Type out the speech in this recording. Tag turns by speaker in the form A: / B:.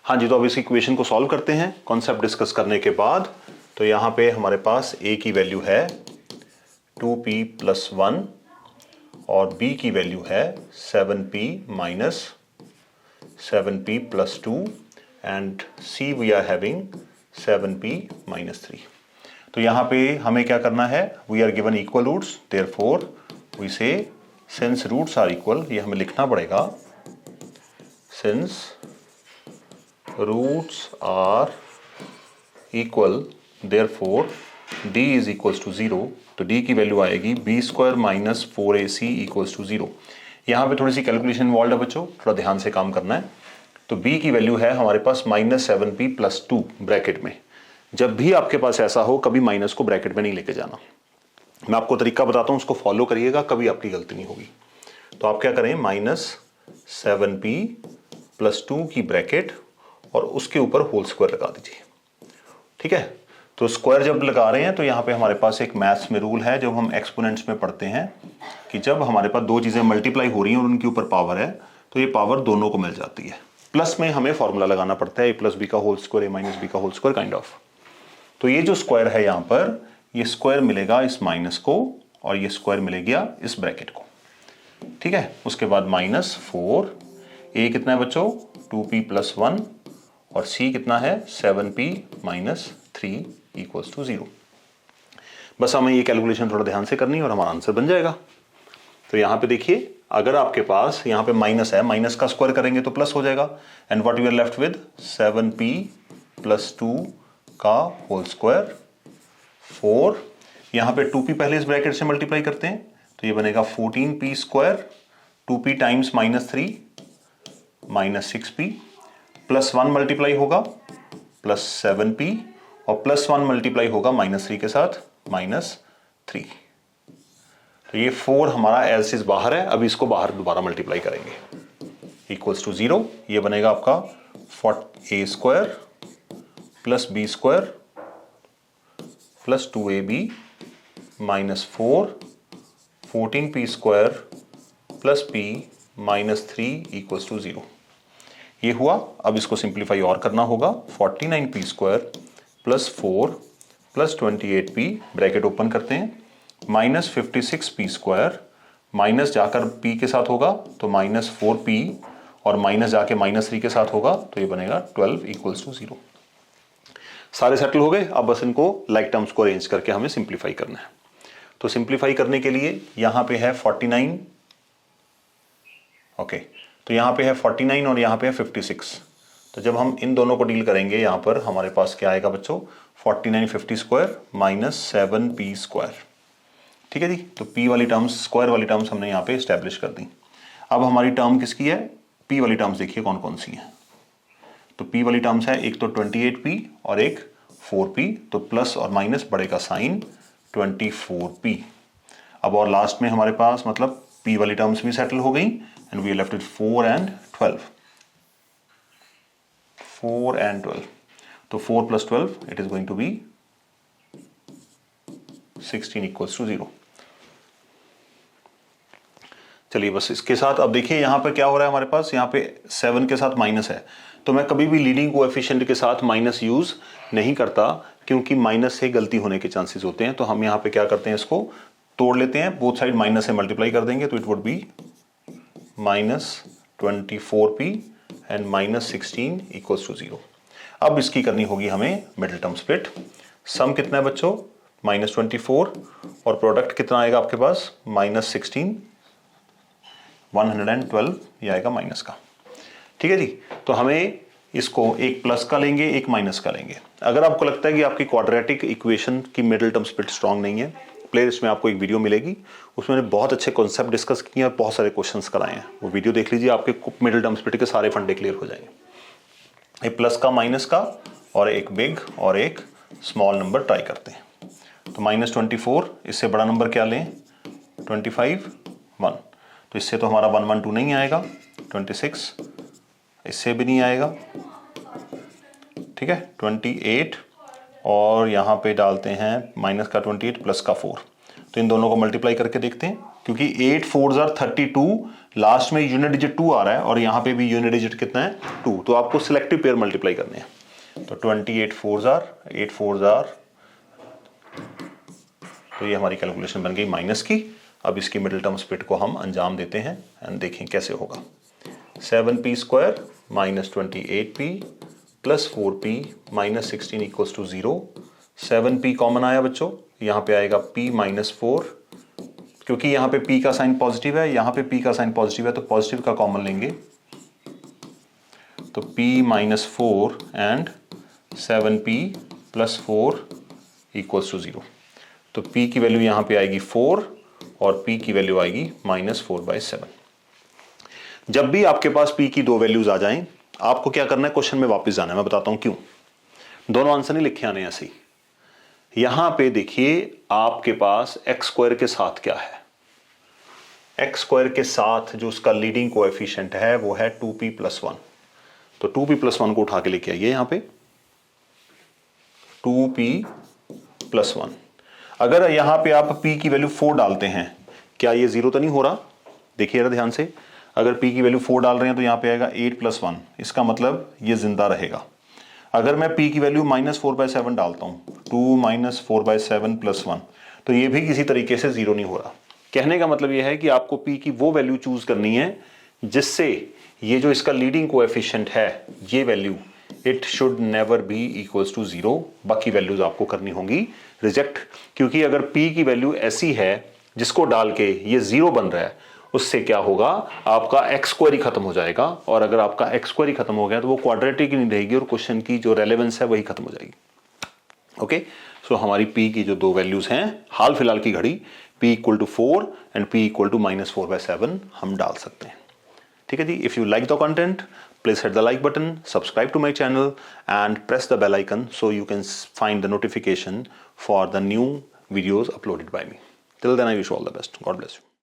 A: हाँ जी, तो अब इस इक्वेशन को सॉल्व करते हैं कॉन्सेप्ट डिस्कस करने के बाद। तो यहाँ पे हमारे पास a की वैल्यू है 2p + 1 और b की वैल्यू है 7p - 7p + 2 and c we are having 7p - 3। तो यहाँ पे हमें क्या करना है, we are given equal roots, therefore we say since roots are equal, ये हमें लिखना पड़ेगा, since roots are equal therefore d is equals to 0। तो d की वैल्यू आएगी b² - 4ac = 0। यहाँ पे थोड़ी सी कैलकुलेशन इन्वॉल्व है बच्चों, थोड़ा ध्यान से काम करना है। तो b की वैल्यू है हमारे पास -7p + 2 ब्रैकेट में। जब भी आपके पास ऐसा हो, कभी माइनस को ब्रैकेट में नहीं लेके जाना। मैं आपको तरीका बताता हूँ, उसको फॉलो करिएगा, कभी आपकी गलती नहीं होगी। तो आप क्या करें, -7p + 2 की ब्रैकेट और उसके ऊपर होल स्क्वायर लगा दीजिए। ठीक है, तो स्क्वायर जब लगा रहे हैं तो यहाँ पे हमारे पास एक मैथ्स में रूल है, जब हम एक्सपोनेंट्स में पढ़ते हैं कि जब हमारे पास दो चीज़ें मल्टीप्लाई हो रही हैं और उनके ऊपर पावर है, तो ये पावर दोनों को मिल जाती है। प्लस में हमें फॉर्मूला लगाना पड़ता है a + b का होल स्क्वायर, a - b का होल स्क्वायर काइंड ऑफ। तो ये जो स्क्वायर है यहाँ पर, ये स्क्वायर मिलेगा इस माइनस को और ये स्क्वायर मिलेगा इस ब्रैकेट को। ठीक है, उसके बाद -4, a कितना है बच्चों, 2p + 1 और c कितना है, 7p - 3 = 0। बस हमें ये कैलकुलेशन थोड़ा ध्यान से करनी है और हमारा आंसर बन जाएगा। तो यहाँ पे देखिए, अगर आपके पास यहाँ पे माइनस है, माइनस का स्क्वायर करेंगे तो प्लस हो जाएगा, and what we are left with 7p + 2 का होल स्क्वायर 4। यहाँ पे 2p पहले इस ब्रैकेट से मल्टीप्लाई करते हैं तो ये बनेगा 14p², 2p times -3 -6p + 1 multiply होगा +7p और +1 मल्टीप्लाई होगा -3 के साथ -3। तो ये 4 हमारा एज इज बाहर है, अभी इसको बाहर दोबारा मल्टीप्लाई करेंगे = 0। ये बनेगा आपका a² + b² + 2ab -4 14p² + p -3 = 0। ये हुआ। अब इसको सिंप्लीफाई और करना होगा, 49p² + 4 + 28p ब्रैकेट ओपन करते हैं, -56p² माइनस जाकर p के साथ होगा तो -4p और माइनस जाके -3 के साथ होगा तो ये बनेगा 12 = 0। सारे सेटल हो गए। अब बस इनको लाइक टर्म्स को अरेंज करके हमें सिंप्लीफाई करना है। तो सिंप्लीफाई करने के लिए यहाँ पे है 49, ओके, तो यहाँ पे है 49 और यहाँ पे है 56। तो जब हम इन दोनों को डील करेंगे, यहाँ पर हमारे पास क्या आएगा बच्चों, 49 50² - 7p²। ठीक है जी, तो p वाली टर्म्स, स्क्वायर वाली टर्म्स हमने यहाँ पे इस्टेब्लिश कर दी। अब हमारी टर्म किसकी है, p वाली टर्म्स देखिए कौन कौन सी हैं। तो p वाली टर्म्स है, एक तो 28p और एक 4p, तो प्लस और माइनस बड़े का साइन 24p। अब और लास्ट में हमारे पास मतलब p वाली टर्म्स भी सेटल हो गई and we are left with 4 and 12। 4 and 12, तो 4 + 12 it is going to be 16 = 0। चलिए बस इसके साथ अब देखिए यहाँ पर क्या हो रहा है, हमारे पास यहाँ पे 7 के साथ माइनस है, तो मैं कभी भी लीडिंग कोएफिशिएंट के साथ माइनस यूज नहीं करता, क्योंकि माइनस से गलती होने के चांसेस होते हैं। तो हम यहाँ पे क्या करते हैं, इसको तोड़ लेते हैं, बोथ साइड माइनस से मल्टीप्लाई कर देंगे तो it would be -24p and -16 = 0। अब इसकी करनी होगी हमें मिडिल टर्म स्प्लिट। सम कितना है बच्चों, -24 और प्रोडक्ट कितना आएगा आपके पास, -16, 112 ये आएगा माइनस का। ठीक है जी, तो हमें इसको एक प्लस का लेंगे, एक माइनस का लेंगे। अगर आपको लगता है कि आपकी क्वाड्रेटिक इक्वेशन की मिडिल टर्म स्प्लिट स्ट्रांग नहीं है, प्लेलिस्ट में आपको एक वीडियो मिलेगी, उसमें मैंने बहुत अच्छे कॉन्सेप्ट डिस्कस किए और बहुत सारे क्वेश्चंस कराए हैं, वो वीडियो देख लीजिए, आपके मिडिल टर्म स्प्लिट के सारे फंडे क्लियर हो जाएंगे। एक प्लस का, माइनस का और एक बिग और एक स्मॉल नंबर ट्राई करते हैं। तो -24, इससे बड़ा नंबर क्या लें, 25, 1, तो इससे तो हमारा 112 नहीं आएगा, 26 इससे भी नहीं आएगा। ठीक है, 28 और यहाँ पे डालते हैं माइनस का 28 प्लस का 4, तो इन दोनों को मल्टीप्लाई करके देखते हैं क्योंकि 8 4s are 32, लास्ट में यूनिट डिजिट 2 आ रहा है और यहां पे भी यूनिट डिजिट कितना है 2, तो आपको सिलेक्टिव पेयर मल्टीप्लाई करने हैं। तो 28 4s are, तो ये हमारी कैलकुलेशन बन गई माइनस की। अब इसकी मिडिल टर्म स्प्लिट को हम अंजाम देते हैं एंड देखें कैसे होगा। 7p square minus 28p plus 4p minus 16 equals to 0। 7p common आया बच्चों, यहाँ पे आएगा p माइनस 4, क्योंकि यहाँ पे p का साइन पॉजिटिव है, यहाँ पे p का साइन पॉजिटिव है, तो पॉजिटिव का कॉमन लेंगे, तो p minus 4 and 7p plus 4 equals to 0। तो p की वैल्यू यहाँ पे आएगी 4 और p की वैल्यू आएगी -4/7। जब भी आपके पास p की दो वैल्यूज आ जाएं, आपको क्या करना है, क्वेश्चन में वापस जाना है। मैं बताता हूं क्यों। दोनों आंसर नहीं लिखे आने ऐसे ही। यहां पे देखिए आपके पास एक्स स्क्वायर के साथ क्या है, एक्स स्क्वायर के साथ जो उसका लीडिंग कोएफिशिएंट है वो है 2p + 1। तो 2p + 1 को उठा के लेके आइए यहां पे, 2p + 1। अगर यहां पे आप p की वैल्यू 4 डालते हैं, क्या ये 0 तो नहीं हो रहा? देखिए जरा ध्यान से, अगर p की वैल्यू 4 डाल रहे हैं तो यहाँ पे आएगा 8 + 1, इसका मतलब ये जिंदा रहेगा। अगर मैं p की वैल्यू -4/7 डालता हूँ, 2 - 4/7 + 1, तो ये भी किसी तरीके से 0 नहीं हो रहा। कहने का मतलब ये है कि आपको p की वो वैल्यू चूज करनी है जिससे ये जो इसका लीडिंग कोएफिशिएंट है, ये value it should never be equals to 0। बाकी वैल्यूज आपको करनी होंगी रिजेक्ट, क्योंकि अगर p की वैल्यू ऐसी है जिसको डाल के ये 0 बन रहा है, उससे क्या होगा, आपका एक्स स्क्वायर ही खत्म हो जाएगा। और अगर आपका एक्स स्क्वायर ही खत्म हो गया तो वो क्वाड्रेटिक ही नहीं रहेगी और क्वेश्चन की जो रेलेवेंस है वही खत्म हो जाएगी। ओके, सो हमारी p की जो दो वैल्यूज हैं हाल फिलहाल की घड़ी, p = 4 एंड p = -4/7 हम डाल सकते हैं। ठीक है जी। If you like the content, please hit the like button, subscribe to my channel and press the bell icon so you can find the notification for the new videos uploaded by me. Till then I wish you all the best. God bless you.